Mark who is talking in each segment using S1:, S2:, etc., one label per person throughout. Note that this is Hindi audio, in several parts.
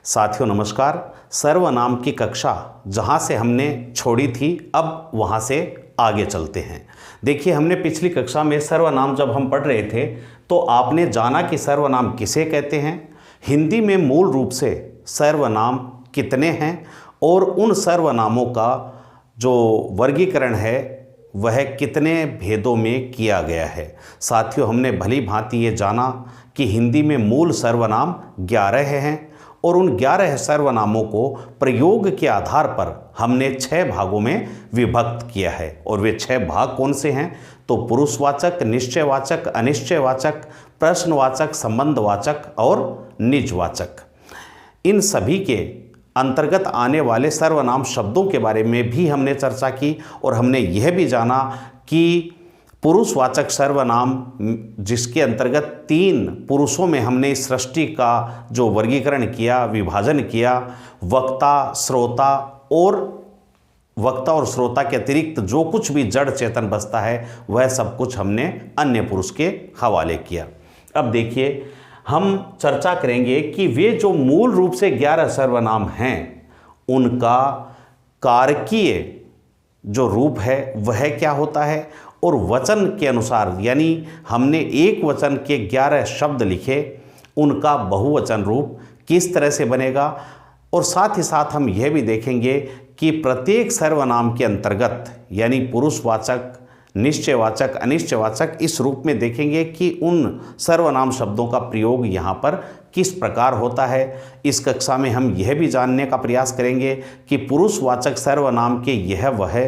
S1: साथियों नमस्कार। सर्वनाम की कक्षा जहाँ से हमने छोड़ी थी अब वहाँ से आगे चलते हैं। देखिए, हमने पिछली कक्षा में सर्वनाम जब हम पढ़ रहे थे तो आपने जाना कि सर्वनाम किसे कहते हैं, हिंदी में मूल रूप से सर्वनाम कितने हैं और उन सर्वनामों का जो वर्गीकरण है वह कितने भेदों में किया गया है। साथियों, हमने भली भांति ये जाना कि हिंदी में मूल सर्वनाम 11 हैं और उन 11 सर्वनामों को प्रयोग के आधार पर हमने 6 भागों में विभक्त किया है। और वे 6 भाग कौन से हैं? तो पुरुषवाचक, निश्चयवाचक, अनिश्चयवाचक, प्रश्नवाचक, संबंधवाचक और निजवाचक। इन सभी के अंतर्गत आने वाले सर्वनाम शब्दों के बारे में भी हमने चर्चा की और हमने यह भी जाना कि पुरुषवाचक सर्वनाम जिसके अंतर्गत 3 पुरुषों में हमने इस सृष्टि का जो वर्गीकरण किया, विभाजन किया, वक्ता, श्रोता और श्रोता के अतिरिक्त जो कुछ भी जड़ चेतन बसता है वह सब कुछ हमने अन्य पुरुष के हवाले किया। अब देखिए, हम चर्चा करेंगे कि वे जो मूल रूप से 11 सर्वनाम हैं उनका कारकीय जो रूप है वह क्या होता है और वचन के अनुसार, यानी हमने एक वचन के 11 शब्द लिखे, उनका बहुवचन रूप किस तरह से बनेगा। और साथ ही साथ हम यह भी देखेंगे कि प्रत्येक सर्वनाम के अंतर्गत यानी पुरुषवाचक, निश्चयवाचक, अनिश्चयवाचक इस रूप में देखेंगे कि उन सर्वनाम शब्दों का प्रयोग यहाँ पर किस प्रकार होता है। इस कक्षा में हम यह भी जानने का प्रयास करेंगे कि पुरुषवाचक सर्वनाम के यह वह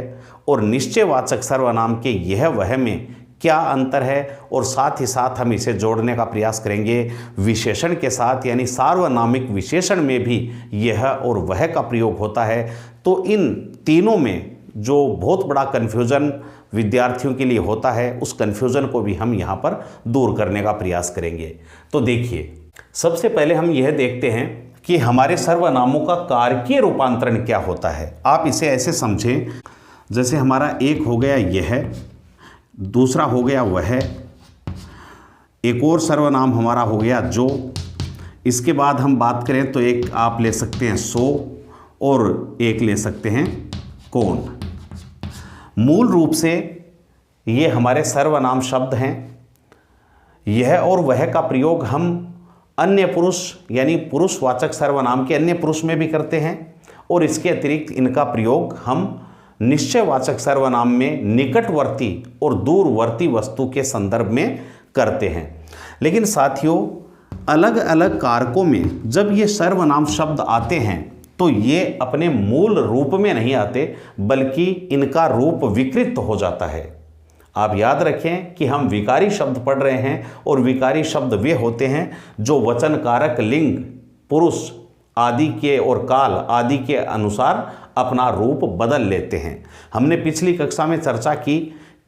S1: और निश्चयवाचक सर्वनाम के यह वह में क्या अंतर है। और साथ ही साथ हम इसे जोड़ने का प्रयास करेंगे विशेषण के साथ, यानी सार्वनामिक विशेषण में भी यह और वह का प्रयोग होता है। तो इन तीनों में जो बहुत बड़ा कन्फ्यूज़न विद्यार्थियों के लिए होता है उस कन्फ्यूज़न को भी हम यहाँ पर दूर करने का प्रयास करेंगे। तो देखिए, सबसे पहले हम यह देखते हैं कि हमारे सर्वनामों का कारकीय रूपांतरण क्या होता है। आप इसे ऐसे समझें जैसे हमारा एक हो गया यह, दूसरा हो गया वह, एक और सर्वनाम हमारा हो गया जो। इसके बाद हम बात करें तो एक आप ले सकते हैं सो और एक ले सकते हैं कौन। मूल रूप से ये हमारे सर्वनाम शब्द हैं। यह और वह का प्रयोग हम अन्य पुरुष यानी पुरुषवाचक सर्वनाम के अन्य पुरुष में भी करते हैं और इसके अतिरिक्त इनका प्रयोग हम निश्चयवाचक सर्वनाम में निकटवर्ती और दूरवर्ती वस्तु के संदर्भ में करते हैं। लेकिन साथियों, अलग अलग कारकों में जब ये सर्वनाम शब्द आते हैं तो ये अपने मूल रूप में नहीं आते बल्कि इनका रूप विकृत हो जाता है। आप याद रखें कि हम विकारी शब्द पढ़ रहे हैं और विकारी शब्द वे होते हैं जो वचन कारक लिंग, पुरुष आदि के और काल आदि के अनुसार अपना रूप बदल लेते हैं। हमने पिछली कक्षा में चर्चा की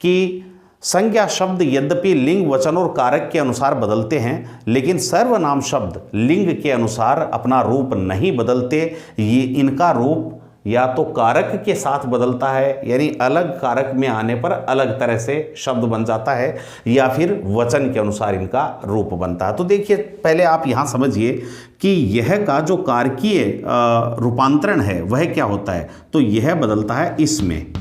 S1: कि संज्ञा शब्द यद्यपि लिंग, वचन और कारक के अनुसार बदलते हैं लेकिन सर्वनाम शब्द लिंग के अनुसार अपना रूप नहीं बदलते। ये इनका रूप या तो कारक के साथ बदलता है, यानी अलग कारक में आने पर अलग तरह से शब्द बन जाता है, या फिर वचन के अनुसार इनका रूप बनता है। तो देखिए, पहले आप यहाँ समझिए कि यह का जो कारकीय रूपांतरण है वह क्या होता है। तो यह बदलता है इसमें,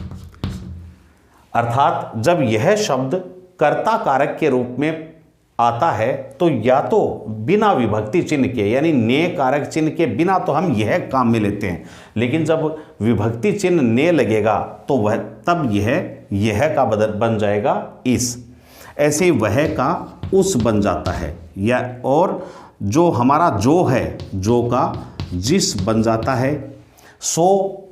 S1: अर्थात जब यह शब्द कर्ता कारक के रूप में आता है तो या तो बिना विभक्ति चिन्ह के यानी ने कारक चिन्ह के बिना तो हम यह काम में लेते हैं, लेकिन जब विभक्ति चिन्ह ने लगेगा तो वह तब यह का बन जाएगा इस। ऐसे ही वह का उस बन जाता है, या और जो हमारा जो है जो का जिस बन जाता है। सो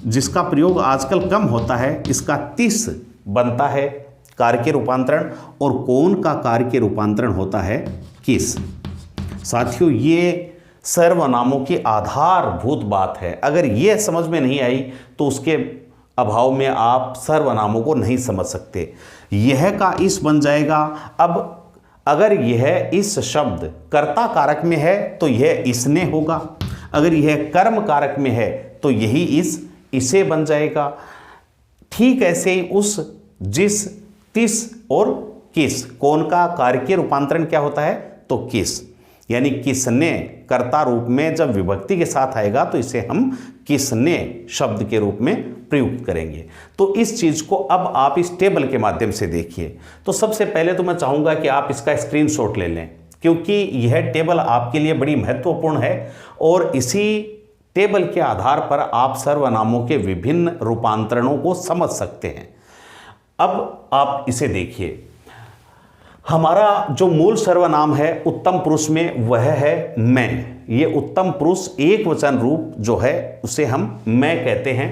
S1: जिसका प्रयोग आजकल कम होता है इसका तिस बनता है कारकीय रूपांतरण, और कौन का कारकीय रूपांतरण होता है किस। साथियों, ये सर्वनामों की आधारभूत बात है। अगर ये समझ में नहीं आई तो उसके अभाव में आप सर्वनामों को नहीं समझ सकते। यह का इस बन जाएगा। अब अगर यह इस शब्द कर्ता कारक में है तो यह इसने होगा, अगर यह कर्म कारक में है तो यही इसे बन जाएगा। ठीक ऐसे ही उस, जिस, तिस और किस, कौन का कारकीय रूपांतरण क्या होता है तो किस, यानी किसने कर्ता रूप में जब विभक्ति के साथ आएगा तो इसे हम किसने शब्द के रूप में प्रयुक्त करेंगे। तो इस चीज को अब आप इस टेबल के माध्यम से देखिए। तो सबसे पहले तो मैं चाहूंगा कि आप इसका स्क्रीनशॉट ले लें, क्योंकि यह टेबल आपके लिए बड़ी महत्वपूर्ण है और इसी टेबल के आधार पर आप सर्वनामों के विभिन्न रूपांतरणों को समझ सकते हैं। अब आप इसे देखिए, हमारा जो मूल सर्वनाम है उत्तम पुरुष में वह है मैं। ये उत्तम पुरुष एक वचन रूप जो है उसे हम मैं कहते हैं।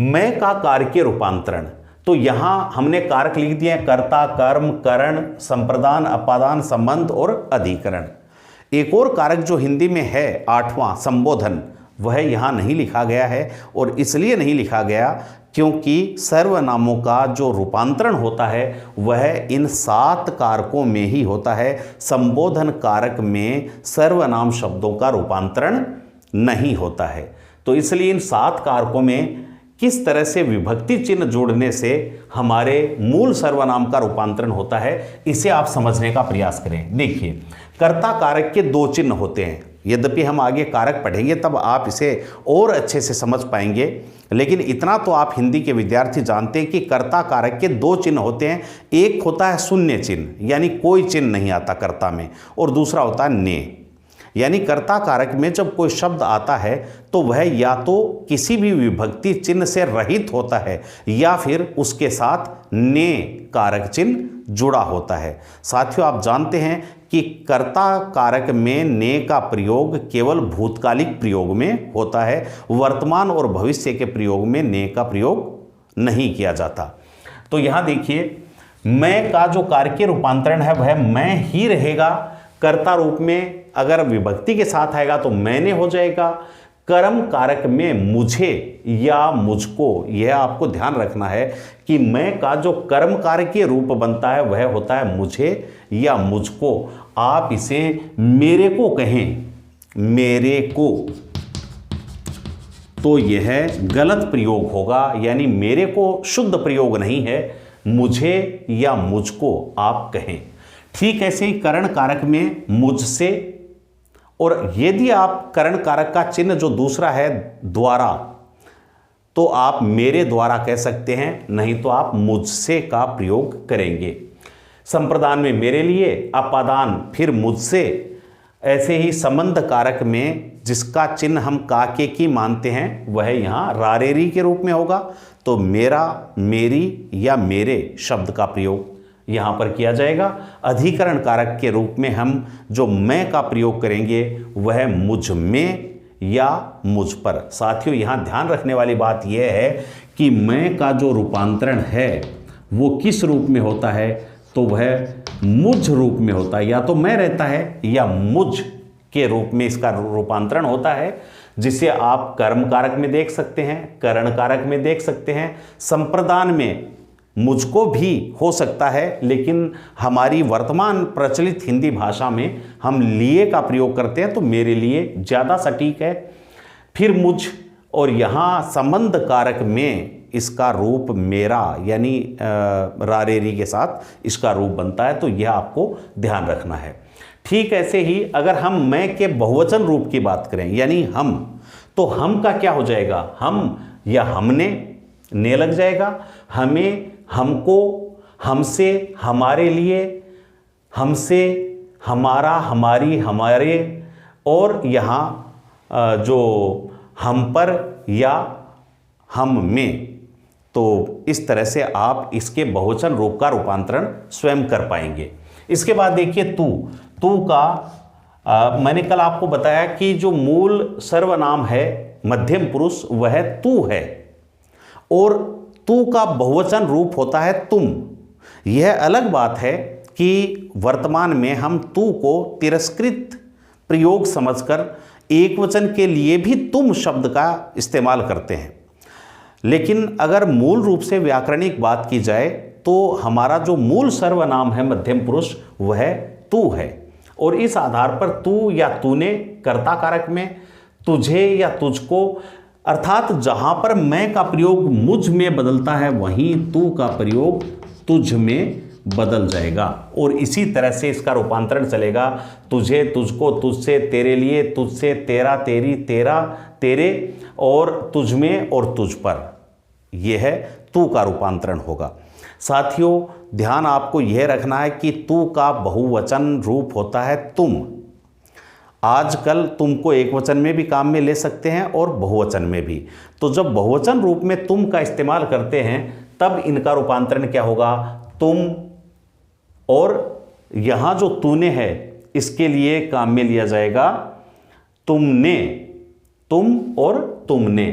S1: मैं का कारकीय रूपांतरण, तो यहां हमने कारक लिख दिए हैं कर्ता, कर्म, करण, संप्रदान, अपादान, संबंध और अधिकरण। एक और कारक जो हिंदी में है 8वां संबोधन, वह यहाँ नहीं लिखा गया है और इसलिए नहीं लिखा गया क्योंकि सर्वनामों का जो रूपांतरण होता है वह इन 7 कारकों में ही होता है। संबोधन कारक में सर्वनाम शब्दों का रूपांतरण नहीं होता है। तो इसलिए इन 7 कारकों में किस तरह से विभक्ति चिन्ह जोड़ने से हमारे मूल सर्वनाम का रूपांतरण होता है, इसे आप समझने का प्रयास करें। देखिए, कर्ता कारक के 2 चिन्ह होते हैं। यद्यपि हम आगे कारक पढ़ेंगे तब आप इसे और अच्छे से समझ पाएंगे, लेकिन इतना तो आप हिंदी के विद्यार्थी जानते हैं कि कर्ता कारक के 2 चिन्ह होते हैं। एक होता है शून्य चिन्ह, यानी कोई चिन्ह नहीं आता कर्ता में, और दूसरा होता है ने। यानी कर्ता कारक में जब कोई शब्द आता है तो वह या तो किसी भी विभक्ति चिन्ह से रहित होता है या फिर उसके साथ ने कारक चिन्ह जुड़ा होता है। साथियों, आप जानते हैं कि कर्ता कारक में ने का प्रयोग केवल भूतकालिक प्रयोग में होता है, वर्तमान और भविष्य के प्रयोग में ने का प्रयोग नहीं किया जाता। तो यहां देखिए, मैं का जो कारकीय रूपांतरण है वह मैं ही रहेगा। कर्ता रूप में अगर विभक्ति के साथ आएगा तो मैंने हो जाएगा। कर्म कारक में मुझे या मुझको, यह आपको ध्यान रखना है कि मैं का जो कर्म कारकीय रूप बनता है वह होता है मुझे या मुझको। आप इसे मेरे को कहें, मेरे को, तो यह गलत प्रयोग होगा, यानी मेरे को शुद्ध प्रयोग नहीं है, मुझे या मुझको आप कहें। ठीक ऐसे ही करण कारक में मुझसे, और यदि आप करण कारक का चिन्ह जो दूसरा है द्वारा, तो आप मेरे द्वारा कह सकते हैं, नहीं तो आप मुझसे का प्रयोग करेंगे। संप्रदान में मेरे लिए, अपादान फिर मुझसे। ऐसे ही संबंध कारक में जिसका चिन्ह हम काके की मानते हैं वह यहाँ रारेरी के रूप में होगा, तो मेरा, मेरी या मेरे शब्द का प्रयोग यहाँ पर किया जाएगा। अधिकरण कारक के रूप में हम जो मैं का प्रयोग करेंगे वह मुझ में या मुझ पर। साथियों, यहाँ ध्यान रखने वाली बात यह है कि मैं का जो रूपांतरण है वो किस रूप में होता है, तो वह मुझ रूप में होता है। या तो मैं रहता है या मुझ के रूप में इसका रूपांतरण होता है, जिसे आप कर्म कारक में देख सकते हैं, करण कारक में देख सकते हैं। संप्रदान में मुझको भी हो सकता है, लेकिन हमारी वर्तमान प्रचलित हिंदी भाषा में हम लिए का प्रयोग करते हैं, तो मेरे लिए ज़्यादा सटीक है। फिर मुझ, और यहाँ संबंध कारक में इसका रूप मेरा, यानी रारेरी के साथ इसका रूप बनता है, तो यह आपको ध्यान रखना है। ठीक ऐसे ही अगर हम मैं के बहुवचन रूप की बात करें, यानी हम, तो हम का क्या हो जाएगा, हम या हमने, ने लग जाएगा। हमें, हमको, हमसे, हमारे लिए, हमसे, हमारा, हमारी, हमारे, और यहाँ जो हम पर या हम में। तो इस तरह से आप इसके बहुवचन रूप का रूपांतरण स्वयं कर पाएंगे। इसके बाद देखिए तू। तू का मैंने कल आपको बताया कि जो मूल सर्वनाम है मध्यम पुरुष वह तू है, और तू का बहुवचन रूप होता है तुम। यह अलग बात है कि वर्तमान में हम तू को तिरस्कृत प्रयोग समझकर एकवचन के लिए भी तुम शब्द का इस्तेमाल करते हैं, लेकिन अगर मूल रूप से व्याकरणिक बात की जाए तो हमारा जो मूल सर्वनाम है मध्यम पुरुष वह तू है, और इस आधार पर तू या तूने कर्ता कारक में, तुझे या तुझको, अर्थात जहां पर मैं का प्रयोग मुझ में बदलता है वहीं तू का प्रयोग तुझ में बदल जाएगा। और इसी तरह से इसका रूपांतरण चलेगा, तुझे, तुझको, तुझसे, तेरे लिए, तुझसे, तेरा, तेरी, तेरा, तेरे, और तुझ में और तुझ पर। यह है तू का रूपांतरण होगा। साथियों, ध्यान आपको यह रखना है कि तू का बहुवचन रूप होता है तुम। आजकल तुमको एक वचन में भी काम में ले सकते हैं और बहुवचन में भी। तो जब बहुवचन रूप में तुम का इस्तेमाल करते हैं तब इनका रूपांतरण क्या होगा, तुम, और यहां जो तूने है इसके लिए काम में लिया जाएगा तुमने, तुम और तुमने।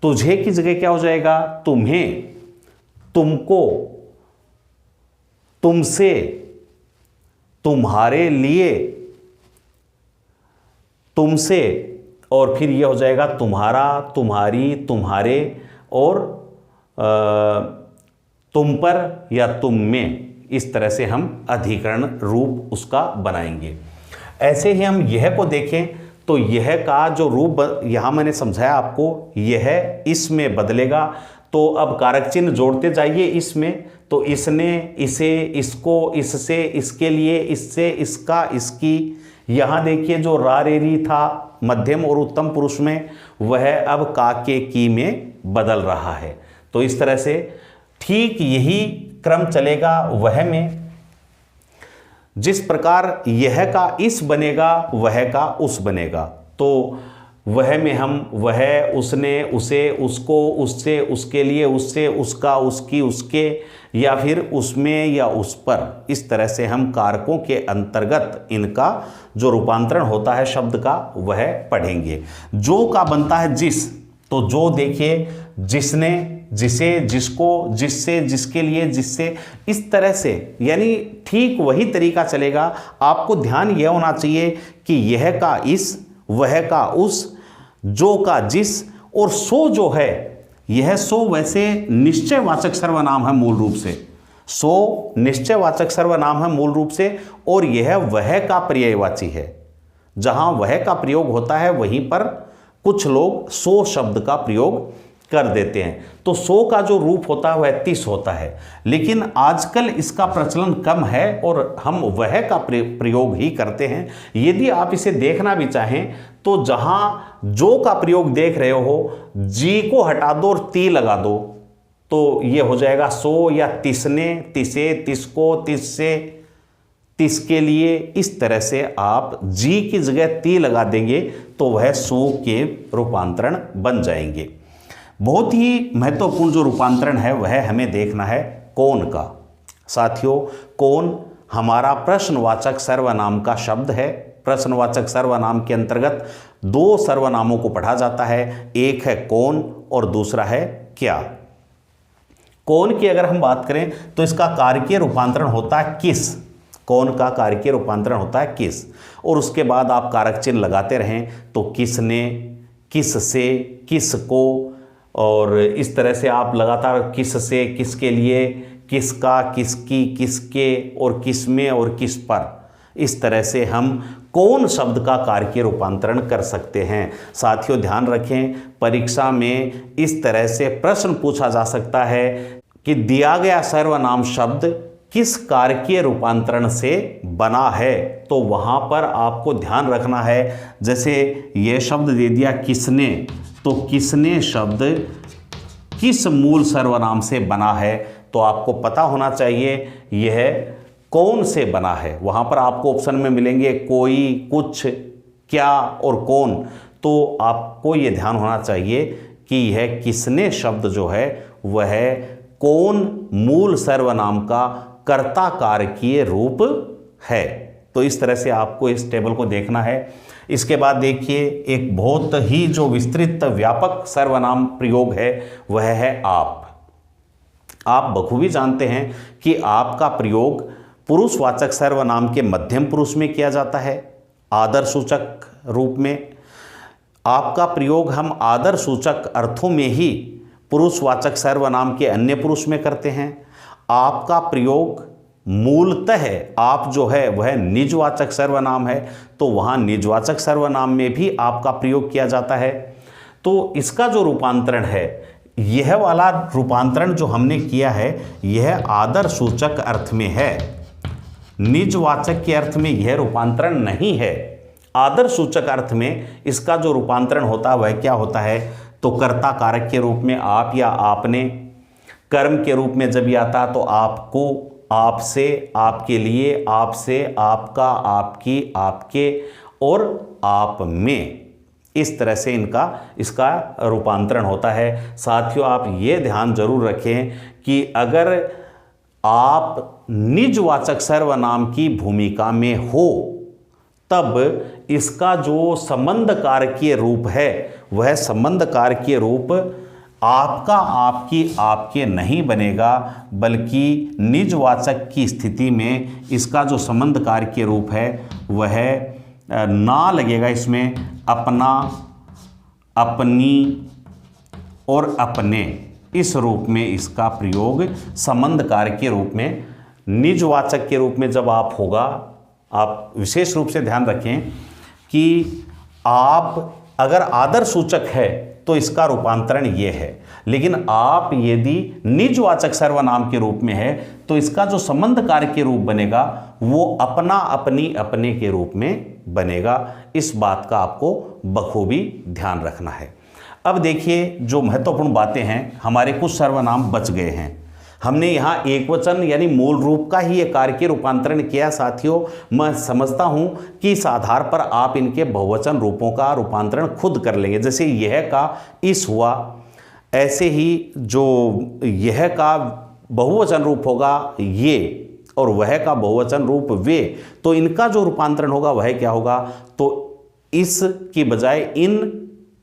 S1: तुझे की जगह क्या हो जाएगा, तुम्हें, तुमको, तुमसे, तुम्हारे लिए, तुमसे, और फिर यह हो जाएगा तुम्हारा, तुम्हारी, तुम्हारे, और तुम पर या तुम में। इस तरह से हम अधिकरण रूप उसका बनाएंगे। ऐसे ही हम यह को देखें तो यह का जो रूप यहां मैंने समझाया आपको, यह इसमें बदलेगा। तो अब कारक चिन्ह जोड़ते जाइए इसमें। तो इसने, इसे, इसको, इससे, इसके लिए, इससे, इसका, इसकी। यहां देखिए जो रा रे री था मध्यम और उत्तम पुरुष में, वह अब का के की में बदल रहा है। तो इस तरह से ठीक यही क्रम चलेगा वह में। जिस प्रकार यह का इस बनेगा वह का उस बनेगा। तो वह में हम वह, उसने, उसे, उसको, उससे, उसके लिए, उससे, उसका, उसकी, उसके, या फिर उसमें या उस पर। इस तरह से हम कारकों के अंतर्गत इनका जो रूपांतरण होता है शब्द का वह पढ़ेंगे। जो का बनता है जिस, तो जो देखिए जिसने, जिसे, जिसको, जिससे, जिसके लिए, जिससे। इस तरह से यानी ठीक वही तरीका चलेगा। आपको ध्यान यह होना चाहिए कि यह का इस, वह का उस, जो का जिस, और सो जो है, यह सो वैसे निश्चयवाचक सर्वनाम है मूल रूप से। सो निश्चयवाचक सर्वनाम है मूल रूप से, और यह वह का पर्यायवाची है। जहां वह का प्रयोग होता है वहीं पर कुछ लोग सो शब्द का प्रयोग कर देते हैं। तो सो का जो रूप होता है वह तिस होता है, लेकिन आजकल इसका प्रचलन कम है और हम वह का प्रयोग ही करते हैं। यदि आप इसे देखना भी चाहें तो जहां जो का प्रयोग देख रहे हो, जी को हटा दो और ती लगा दो, तो यह हो जाएगा सो, या तिसने, तिसे, तिसको, तिससे, तिसके लिए। इस तरह से आप जी की जगह ती लगा देंगे तो वह सो के रूपांतरण बन जाएंगे। बहुत ही महत्वपूर्ण जो रूपांतरण है वह हमें देखना है कौन का। साथियों, कौन हमारा प्रश्नवाचक सर्वनाम का शब्द है। प्रश्नवाचक सर्वनाम के अंतर्गत दो सर्वनामों को पढ़ा जाता है, एक है कौन और दूसरा है क्या। कौन की अगर हम बात करें तो इसका कारकीय रूपांतरण होता है किस। कौन का कारकीय रूपांतरण होता है किस, और उसके बाद आप कारक चिन्ह लगाते रहें तो किसने, किससे, किसको, और इस तरह से आप लगातार किससे, किसके लिए, किसका, किसकी, किसके, और किसमें और किस पर। इस तरह से हम कौन शब्द का कारकीय रूपांतरण कर सकते हैं। साथियों, ध्यान रखें, परीक्षा में इस तरह से प्रश्न पूछा जा सकता है कि दिया गया सर्वनाम शब्द किस कारकीय रूपांतरण से बना है। तो वहां पर आपको ध्यान रखना है, जैसे यह शब्द दे दिया किसने, तो किसने शब्द किस मूल सर्वनाम से बना है, तो आपको पता होना चाहिए यह कौन से बना है। वहां पर आपको ऑप्शन में मिलेंगे कोई, कुछ, क्या और कौन। तो आपको यह ध्यान होना चाहिए कि यह किसने शब्द जो है वह कौन मूल सर्वनाम का कर्ता कारकीय रूप है। तो इस तरह से आपको इस टेबल को देखना है। इसके बाद देखिए एक बहुत ही जो विस्तृत व्यापक सर्वनाम प्रयोग है वह है आप। आप बखूबी जानते हैं कि आपका प्रयोग पुरुषवाचक सर्वनाम के मध्यम पुरुष में किया जाता है, आदर सूचक रूप में। आपका प्रयोग हम आदर सूचक अर्थों में ही पुरुषवाचक सर्वनाम के अन्य पुरुष में करते हैं। आपका प्रयोग मूलतः आप जो है वह निजवाचक सर्वनाम है, तो वहाँ निजवाचक सर्वनाम में भी आपका प्रयोग किया जाता है। तो इसका जो रूपांतरण है, यह वाला रूपांतरण जो हमने किया है यह आदर सूचक अर्थ में है, निजवाचक के अर्थ में यह रूपांतरण नहीं है। आदर सूचक अर्थ में इसका जो रूपांतरण होता है वह क्या होता है, तो कर्ता कारक के रूप में आप या आपने, कर्म के रूप में जब ये आता है तो आपको, आपसे, आपके लिए, आपसे, आपका, आपकी, आपके और आप में, इस तरह से इसका रूपांतरण होता है। साथियों आप ये ध्यान जरूर रखें कि अगर आप निजवाचक सर्वनाम की भूमिका में हो तब इसका जो संबंध कारकीय रूप है वह संबंध कारकीय रूप आपका, आपकी, आपके नहीं बनेगा, बल्कि निजवाचक की स्थिति में इसका जो संबंध कारकीय रूप है वह ना लगेगा। इसमें अपना, अपनी और अपने, इस रूप में इसका प्रयोग संबंध कारक के रूप में, निजवाचक के रूप में जब आप होगा। आप विशेष रूप से ध्यान रखें कि आप अगर आदर सूचक है तो इसका रूपांतरण ये है, लेकिन आप यदि निजवाचक सर्वनाम के रूप में है तो इसका जो संबंध कारक के रूप बनेगा वो अपना, अपनी, अपने के रूप में बनेगा। इस बात का आपको बखूबी ध्यान रखना है। अब देखिए जो महत्वपूर्ण बातें हैं, हमारे कुछ सर्वनाम बच गए हैं। हमने यहाँ एक वचन यानी मूल रूप का ही एक कारकीय रूपांतरण किया। साथियों मैं समझता हूँ कि इस आधार पर आप इनके बहुवचन रूपों का रूपांतरण खुद कर लेंगे। जैसे यह का इस हुआ, ऐसे ही जो यह का बहुवचन रूप होगा ये और वह का बहुवचन रूप वे, तो इनका जो रूपांतरण होगा वह क्या होगा, तो इस की बजाय इन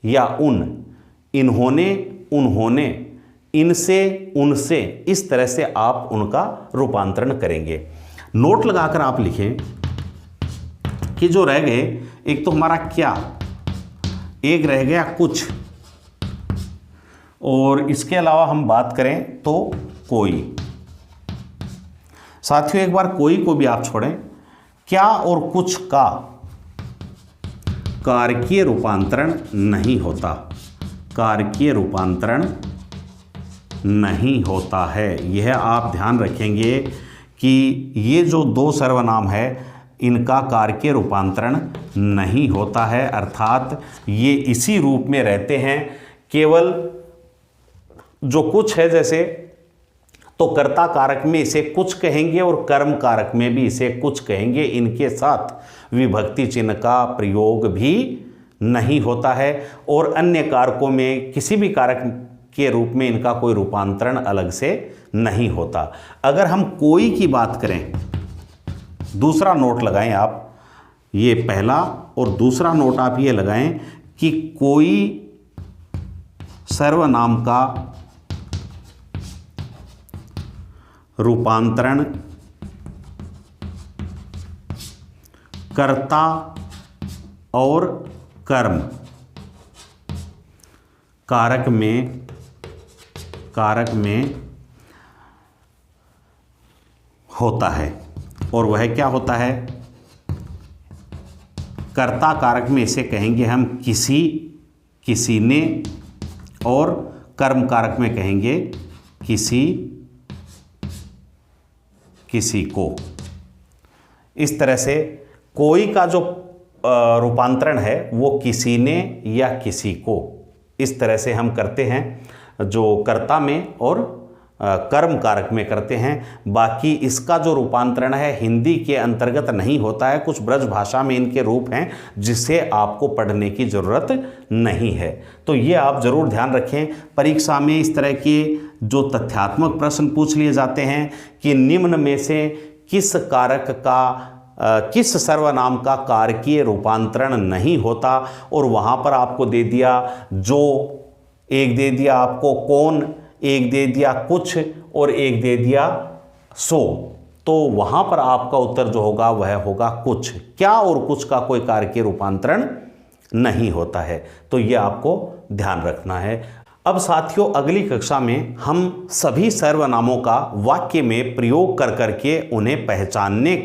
S1: या उन, इन्होंने, उन्होंने, इनसे, उनसे, इस तरह से आप उनका रूपांतरण करेंगे। नोट लगाकर आप लिखें कि जो रह गए, एक तो हमारा क्या, एक रह गया कुछ, और इसके अलावा हम बात करें तो कोई। साथियों एक बार कोई को भी आप छोड़ें, क्या और कुछ का कारकीय रूपांतरण नहीं होता, कारकीय रूपांतरण नहीं होता है। यह आप ध्यान रखेंगे कि ये जो दो सर्वनाम है इनका कारकीय रूपांतरण नहीं होता है, अर्थात ये इसी रूप में रहते हैं। केवल जो कुछ है, जैसे तो कर्ता कारक में इसे कुछ कहेंगे और कर्म कारक में भी इसे कुछ कहेंगे। इनके साथ विभक्ति चिन्ह का प्रयोग भी नहीं होता है और अन्य कारकों में किसी भी कारक के रूप में इनका कोई रूपांतरण अलग से नहीं होता। अगर हम कोई की बात करें, दूसरा नोट लगाएं आप, ये पहला, और दूसरा नोट आप ये लगाएं कि कोई सर्वनाम का रूपांतरण कर्ता और कर्म कारक में होता है। और वह क्या होता है, कर्ता कारक में इसे कहेंगे हम किसी, किसी ने, और कर्म कारक में कहेंगे किसी, किसी को। इस तरह से कोई का जो रूपांतरण है वो किसी ने या किसी को, इस तरह से हम करते हैं जो कर्ता में और कर्म कारक में करते हैं। बाकी इसका जो रूपांतरण है हिंदी के अंतर्गत नहीं होता है, कुछ ब्रज भाषा में इनके रूप हैं जिसे आपको पढ़ने की ज़रूरत नहीं है। तो ये आप ज़रूर ध्यान रखें। परीक्षा में इस तरह के जो तथ्यात्मक प्रश्न पूछ लिए जाते हैं कि निम्न में से किस कारक का, किस सर्वनाम का कारकीय रूपांतरण नहीं होता, और वहाँ पर आपको दे दिया जो, एक दे दिया आपको कौन, एक दे दिया कुछ और एक दे दिया सो, तो वहाँ पर आपका उत्तर जो होगा वह होगा कुछ। क्या और कुछ का कोई कारकीय रूपांतरण नहीं होता है, तो ये आपको ध्यान रखना है। अब साथियों अगली कक्षा में हम सभी सर्वनामों का वाक्य में प्रयोग कर करके उन्हें पहचानने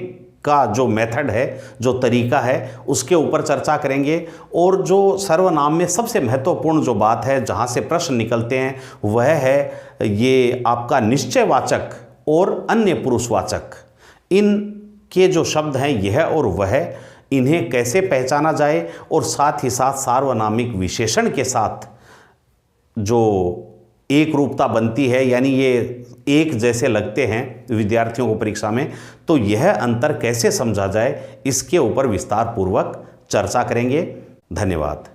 S1: का जो मेथड है, जो तरीका है, उसके ऊपर चर्चा करेंगे। और जो सर्वनाम में सबसे महत्वपूर्ण जो बात है, जहाँ से प्रश्न निकलते हैं, वह है ये आपका निश्चयवाचक और अन्य पुरुषवाचक। इन के जो शब्द हैं यह और वह, इन्हें कैसे पहचाना जाए, और साथ ही साथ सार्वनामिक विशेषण के साथ जो एक रूपता बनती है, यानी ये एक जैसे लगते हैं विद्यार्थियों को परीक्षा में, तो यह अंतर कैसे समझा जाए, इसके ऊपर विस्तार पूर्वक चर्चा करेंगे। धन्यवाद।